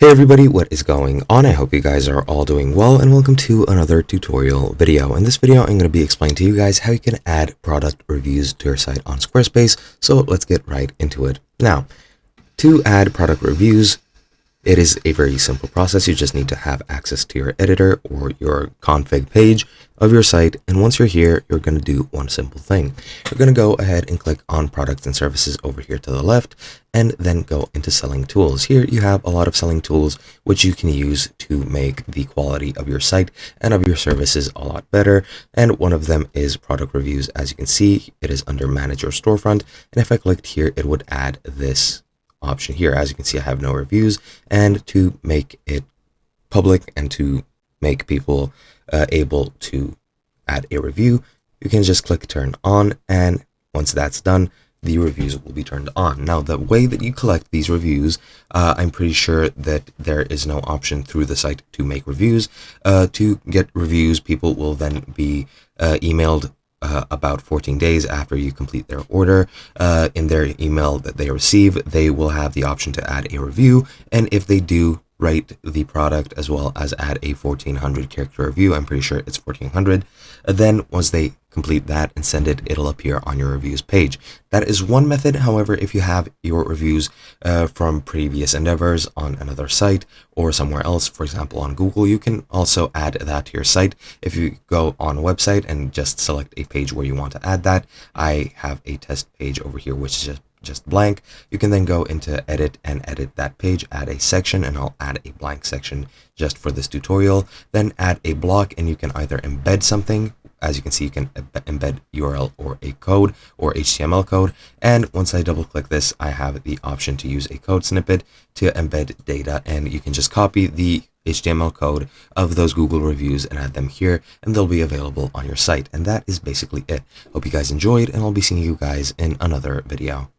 Hey everybody, what is going on? I hope you guys are all doing well and welcome to another tutorial video. In this video, I'm going to be explaining to you guys how you can add product reviews to your site on Squarespace. So let's get right into it. Now, to add product reviews, it is a very simple process. You just need to have access to your editor or your config page of your site. And once you're here, you're going to do one simple thing. You're going to go ahead and click on products and services over here to the left, and then go into selling tools. Here you have a lot of selling tools which you can use to make the quality of your site and of your services a lot better. And one of them is product reviews. As you can see, it is under manage your storefront. And if I clicked here, it would add this option here. As you can see, I have no reviews, and to make it public and to make people able to add a review, you can just click turn on, and once that's done, the reviews will be turned on. Now, the way that you collect these reviews, I'm pretty sure that there is no option through the site to make reviews. To get reviews, people will then be emailed about 14 days after you complete their order. In their email that they receive, they will have the option to add a review, and if they do rate the product as well as add a 1400 character review, I'm pretty sure it's 1400, then once they complete that and send it, it'll appear on your reviews page. That is one method. However, if you have your reviews from previous endeavors on another site or somewhere else, for example on Google, you can also add that to your site. If you go on a website and just select a page where you want to add that, I have a test page over here which is just blank. You can then go into edit and edit that page, add a section, and I'll add a blank section just for this tutorial. Then add a block, and you can either embed something. As you can see, you can embed URL or a code or HTML code. And once I double click this, I have the option to use a code snippet to embed data, and you can just copy the HTML code of those Google reviews and add them here, and they'll be available on your site. And that is basically it. Hope you guys enjoyed, and I'll be seeing you guys in another video.